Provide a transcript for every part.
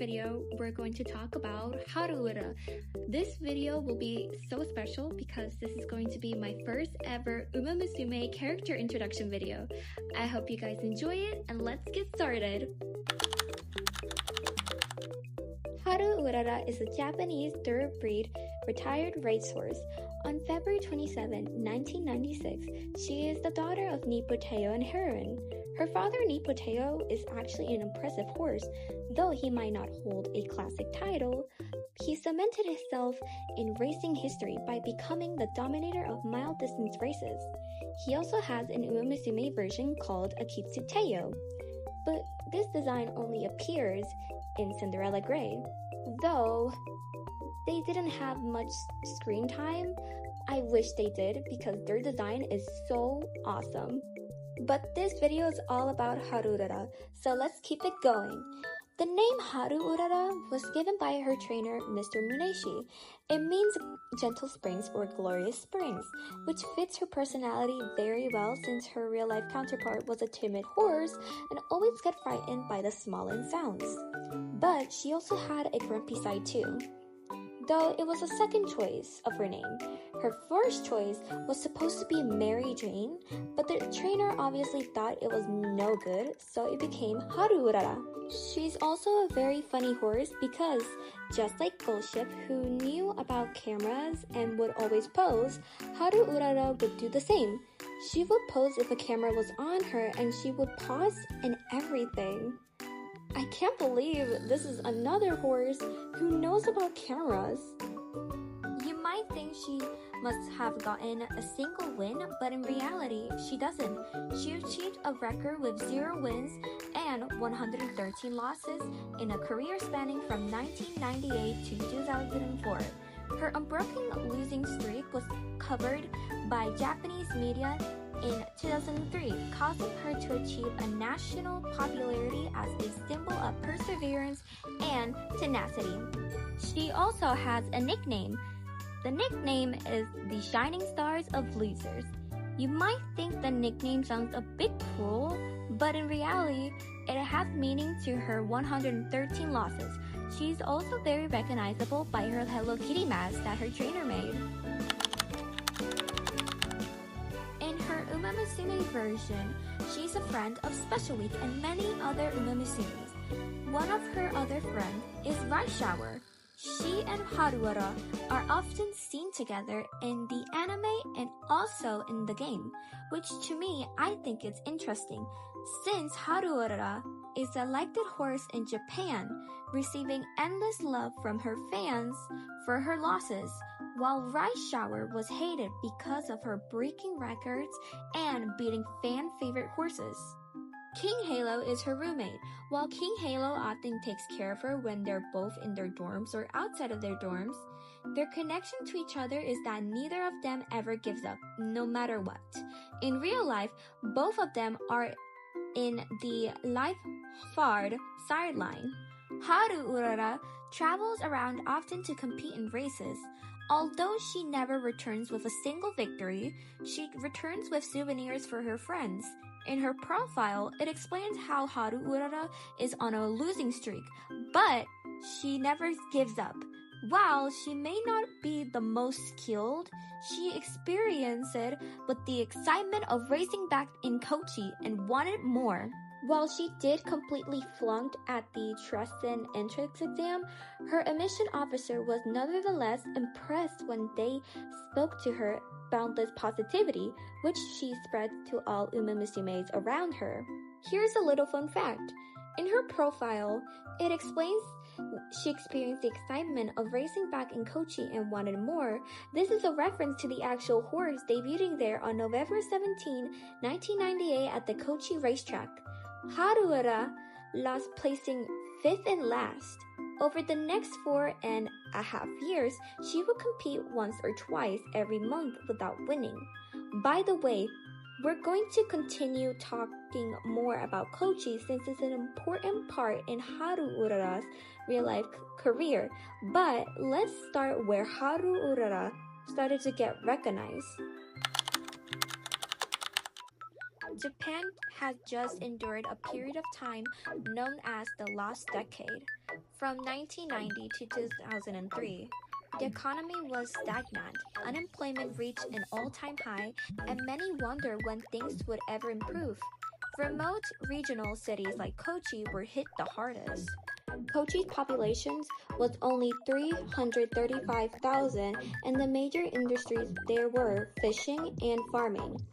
video, we're going to talk about Haru Urara. This video will be so special because this is going to be my first ever Musume character introduction video. I hope you guys enjoy it, and let's get started! Haru Urara is a Japanese thoroughbred retired racehorse. On February 27, 1996, she is the daughter of Nipoteo and Heroine. Her father, Nipoteo, is actually an impressive horse. Though he might not hold a classic title, he cemented himself in racing history by becoming the dominator of mile-distance races. He also has an Musume version called a Kitsuteo, but this design only appears in Cinderella Grey. Though they didn't have much screen time, I wish they did because their design is so awesome. But this video is all about Haru Urara, so let's keep it going. The name Haru Urara was given by her trainer, Mr. Muneshi. It means gentle springs or glorious springs, which fits her personality very well since her real-life counterpart was a timid horse and always got frightened by the smallest sounds. But she also had a grumpy side too, though it was a second choice of her name. Her first choice was supposed to be Mary Jane, but the trainer obviously thought it was no good, so it became Haru Urara. She's also a very funny horse because, just like Goldship, who knew about cameras and would always pose, Haru Urara would do the same. She would pose if a camera was on her and she would pause and everything. I can't believe this is another horse who knows about cameras. You might think she must have gotten a single win, but in reality, she doesn't. She achieved a record with 0 wins and 113 losses in a career spanning from 1998 to 2004. Her unbroken losing streak was covered by Japanese media in 2003, causing her to achieve a national popularity as a symbol of perseverance and tenacity. She also has a nickname. The nickname is the Shining Stars of Losers. You might think the nickname sounds a bit cruel, but in reality, it has meaning to her 113 losses. She's also very recognizable by her Hello Kitty mask that her trainer made. Musume version, she's a friend of Special Week and many other Musumes. One of her other friends is Rice Shower. She and Haru Urara are often seen together in the anime and also in the game, which to me I think is interesting since Haru Urara is a liked horse in Japan, receiving endless love from her fans for her losses, while Rice Shower was hated because of her breaking records and beating fan-favorite horses. King Halo is her roommate. While King Halo often takes care of her when they're both in their dorms or outside of their dorms, their connection to each other is that neither of them ever gives up, no matter what. In real life, both of them are in the life-hard sideline. Haru Urara travels around often to compete in races. Although she never returns with a single victory, she returns with souvenirs for her friends. In her profile, it explains how Haru Urara is on a losing streak, but she never gives up. While she may not be the most skilled, she experienced it with the excitement of racing back in Kochi and wanted more. While she did completely flunk at the Tresson entrance exam, her admission officer was nevertheless impressed when they spoke to her boundless positivity, which she spread to all Musumes around her. Here's a little fun fact. In her profile, it explains she experienced the excitement of racing back in Kochi and wanted more. This is a reference to the actual horse debuting there on November 17, 1998 at the Kochi racetrack. Haru Urara lost, placing 5th and last. Over the next 4.5 years, she will compete once or twice every month without winning. By the way, we're going to continue talking more about Kochi since it's an important part in Haru Urara's real-life career. But let's start where Haru Urara started to get recognized. Japan has just endured a period of time known as the Lost Decade. From 1990 to 2003, the economy was stagnant, unemployment reached an all-time high, and many wonder when things would ever improve. Remote regional cities like Kochi were hit the hardest. Kochi's population was only 335,000, and the major industries there were fishing and farming.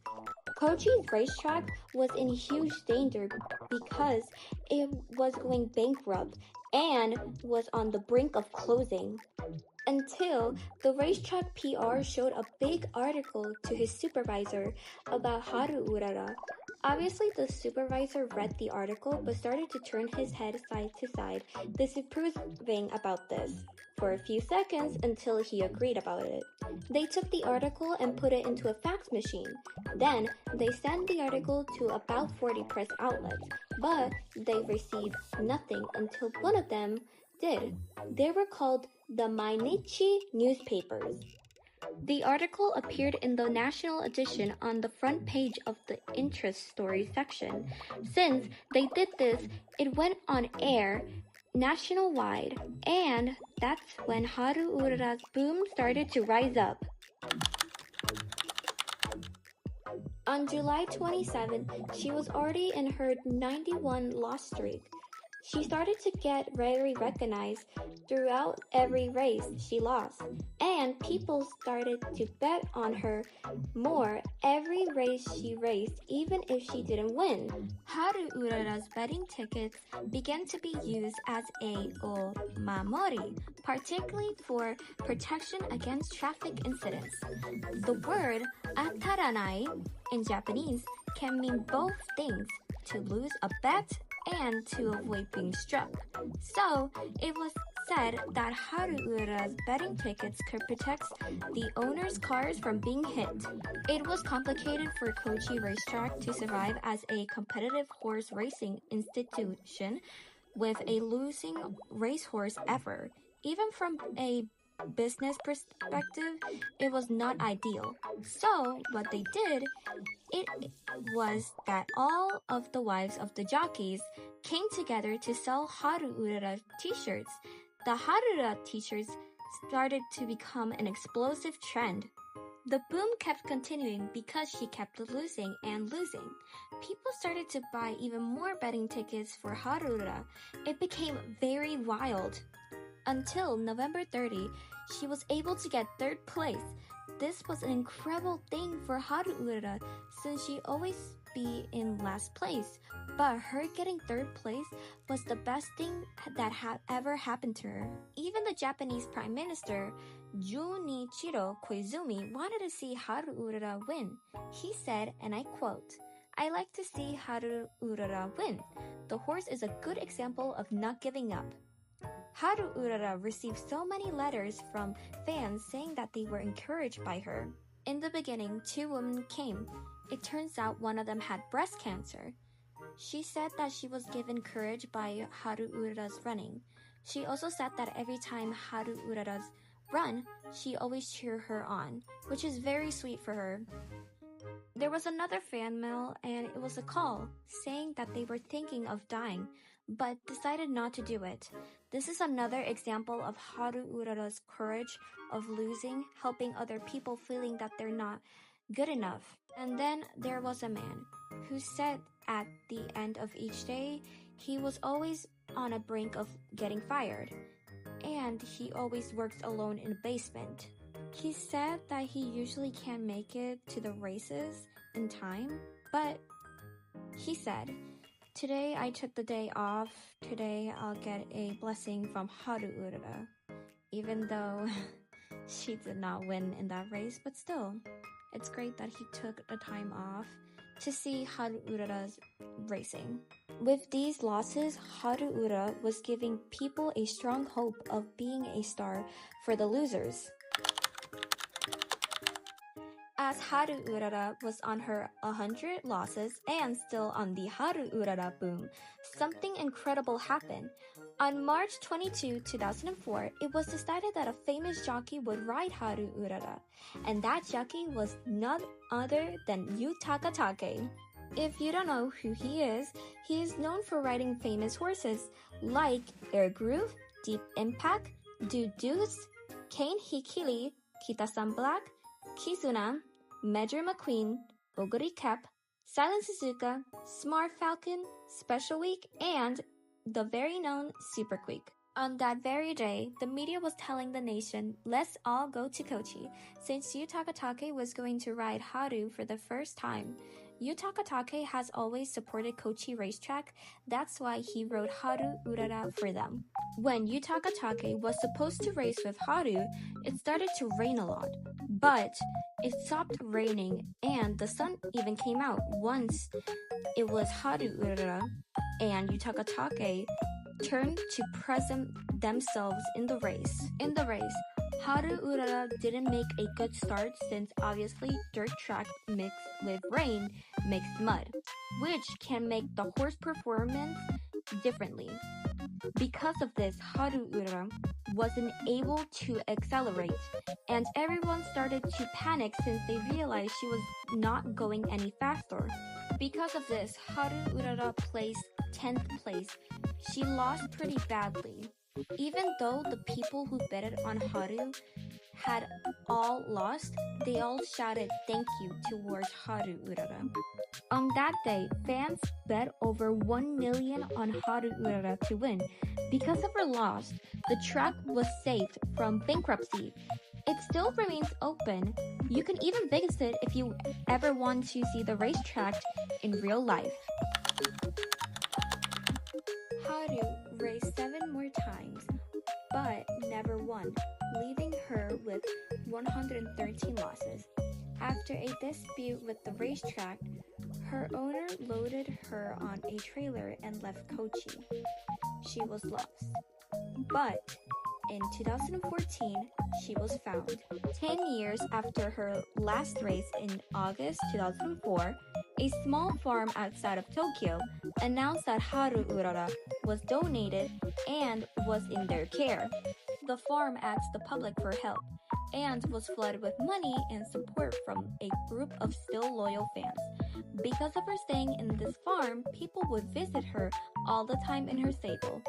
Kochi's racetrack was in huge danger because it was going bankrupt and was on the brink of closing. Until the racetrack PR showed a big article to his supervisor about Haru Urara. Obviously, the supervisor read the article but started to turn his head side to side, disapproving about this, for a few seconds until he agreed about it. They took the article and put it into a fax machine. Then, they sent the article to about 40 press outlets, but they received nothing until one of them did. They were called the Mainichi newspapers. The article appeared in the national edition on the front page of the interest story section. Since they did this, it went on air nationwide, and that's when Haru Urara's boom started to rise up. On July 27, she was already in her 91 loss streak. She started to get very recognized throughout every race she lost, and people started to bet on her more every race she raced, even if she didn't win. Haru Urara's betting tickets began to be used as a mamori, particularly for protection against traffic incidents. The word ataranai in Japanese can mean both things, to lose a bet and to avoid being struck. So, it was said that Haru Urara's betting tickets could protect the owner's cars from being hit. It was complicated for Kochi Racetrack to survive as a competitive horse racing institution with a losing racehorse ever. Even from a business perspective, it was not ideal. So, what they did, it was that all of the wives of the jockeys came together to sell Haru Urara t-shirts. The Haru Urara t-shirts started to become an explosive trend. The boom kept continuing because she kept losing and losing. People started to buy even more betting tickets for Haru Urara. It became very wild. Until November 30, she was able to get third place. This was an incredible thing for Haru Urara since she always be in last place. But her getting third place was the best thing that had ever happened to her. Even the Japanese Prime Minister, Junichiro Koizumi, wanted to see Haru Urara win. He said, and I quote, "I like to see Haru Urara win. The horse is a good example of not giving up." Haru Urara received so many letters from fans saying that they were encouraged by her. In the beginning, 2 women came. It turns out one of them had breast cancer. She said that she was given courage by Haru Urara's running. She also said that every time Haru Urara's run, she always cheer her on, which is very sweet for her. There was another fan mail, and it was a call saying that they were thinking of dying, but decided not to do it. This is another example of Haru Urara's courage of losing, helping other people feeling that they're not good enough. And then there was a man who said at the end of each day, he was always on a brink of getting fired, and he always works alone in a basement. He said that he usually can't make it to the races in time, but he said, "Today I took the day off. Today I'll get a blessing from Haru Urara." Even though she did not win in that race, but still, it's great that he took the time off to see Haru Urara's racing. With these losses, Haru Urara was giving people a strong hope of being a star for the losers. As Haru Urara was on her 100 losses and still on the Haru Urara boom, something incredible happened. On March 22, 2004, it was decided that a famous jockey would ride Haru Urara, and that jockey was none other than Yu Takatake. If you don't know who he is known for riding famous horses like Air Groove, Deep Impact, Do Deuce, Kane Hikili, Kita-san Black, Kizuna, Major McQueen, Oguri Cap, Silent Suzuka, Smart Falcon, Special Week, and the very known Super Quick. On that very day, the media was telling the nation, let's all go to Kochi, since Yu Takatake was going to ride Haru for the first time. Yu Takatake has always supported Kochi racetrack, that's why he rode Haru Urara for them. When Yu Takatake was supposed to race with Haru, it started to rain a lot, but it stopped raining and the sun even came out once it was Haru Urara and Yu Takatake turned to present themselves in the race. In the race, Haru Urara didn't make a good start since obviously dirt track mixed with rain makes mud, which can make the horse performance differently. Because of this, Haru Urara wasn't able to accelerate, and everyone started to panic since they realized she was not going any faster. Because of this, Haru Urara placed 10th place. She lost pretty badly. Even though the people who betted on Haru had all lost, they all shouted thank you towards Haru Urara. On that day, fans bet over 1 million on Haru Urara to win. Because of her loss, the track was saved from bankruptcy. It still remains open. You can even visit if you ever want to see the racetrack in real life. Haru raced 7 more times, but never won, leaving her with 113 losses. After a dispute with the racetrack, her owner loaded her on a trailer and left Kochi. She was lost. But in 2014, she was found. 10 years after her last race in August 2004, a small farm outside of Tokyo announced that Haru Urara was donated and was in their care. The farm asked the public for help and was flooded with money and support from a group of still loyal fans. Because of her staying in this farm, people would visit her all the time in her stable.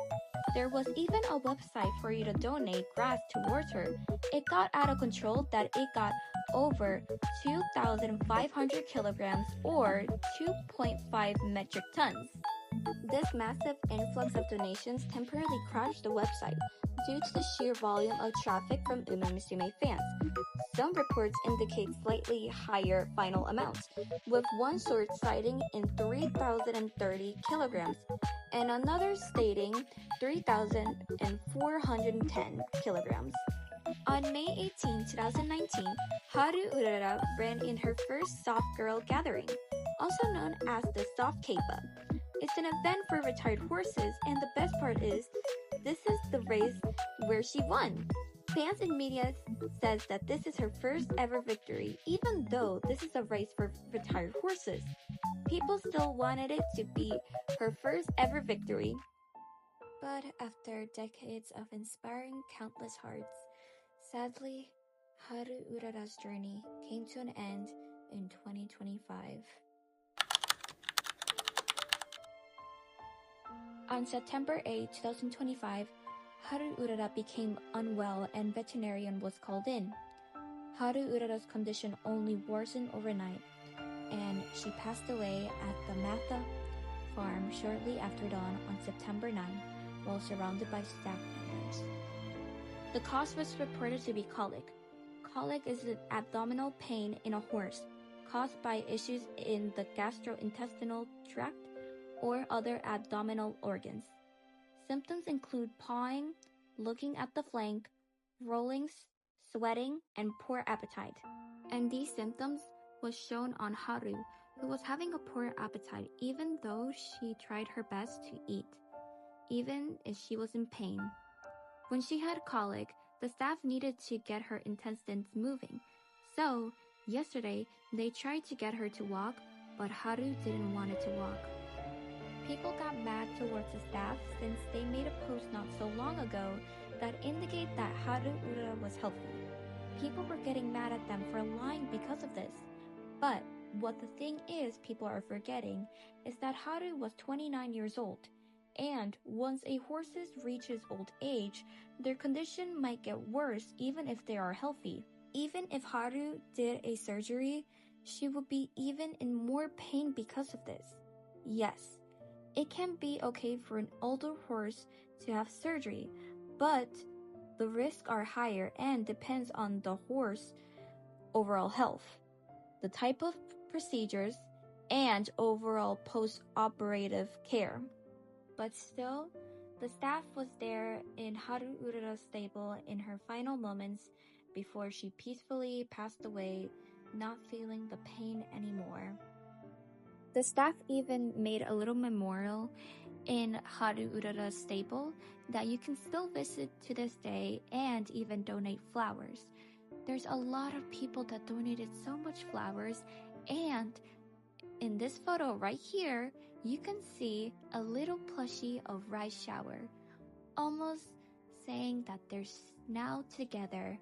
There was even a website for you to donate grass towards her. It got out of control that it got over 2,500 kilograms or 2.5 metric tons. This massive influx of donations temporarily crashed the website due to the sheer volume of traffic from Musume fans. Some reports indicate slightly higher final amounts, with one source citing in 3,030 kilograms and another stating 3,410 kilograms. On May 18, 2019, Haru Urara ran in her first Soft Girl Gathering, also known as the Soft Keiba. It's an event for retired horses, and the best part is, this is the race where she won. Fans and media says that this is her first ever victory, even though this is a race for retired horses. People still wanted it to be her first ever victory. But after decades of inspiring countless hearts, sadly, Haru Urara's journey came to an end in 2025. On September 8, 2025, Haru Urara became unwell and veterinarian was called in. Haru Urara's condition only worsened overnight, and she passed away at the Matha farm shortly after dawn on September 9, while surrounded by staff members. The cause was reported to be colic. Colic is an abdominal pain in a horse caused by issues in the gastrointestinal tract or other abdominal organs. Symptoms include pawing, looking at the flank, rolling, sweating, and poor appetite. And these symptoms was shown on Haru, who was having a poor appetite even though she tried her best to eat, even if she was in pain. When she had colic, the staff needed to get her intestines moving. So, yesterday, they tried to get her to walk, but Haru didn't want it to walk. People got mad towards the staff since they made a post not so long ago that indicate that Haru Urara was healthy. People were getting mad at them for lying because of this. But what the thing is people are forgetting is that Haru was 29 years old. And once a horse reaches old age, their condition might get worse even if they are healthy. Even if Haru did a surgery, she would be even in more pain because of this. Yes, it can be okay for an older horse to have surgery, but the risks are higher and depends on the horse overall health, the type of procedures, and overall post-operative care. But still, the staff was there in Haru Urara's stable in her final moments before she peacefully passed away, not feeling the pain anymore. The staff even made a little memorial in Haru Urara's stable that you can still visit to this day and even donate flowers. There's a lot of people that donated so much flowers, and in this photo right here, you can see a little plushie of Rice Shower, almost saying that they're now together,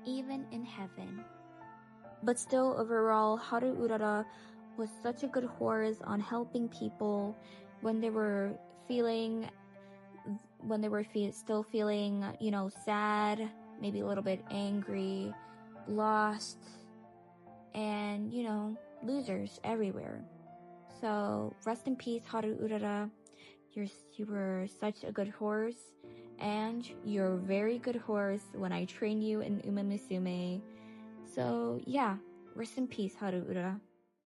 even in heaven. But still, overall, Haru Urara was such a good horse on helping people when they were still feeling, sad, maybe a little bit angry, lost, and, losers everywhere. So rest in peace, Haru Urara. You were such a good horse, and you're a very good horse when I train you in Uma Musume. So yeah, rest in peace, Haru Urara.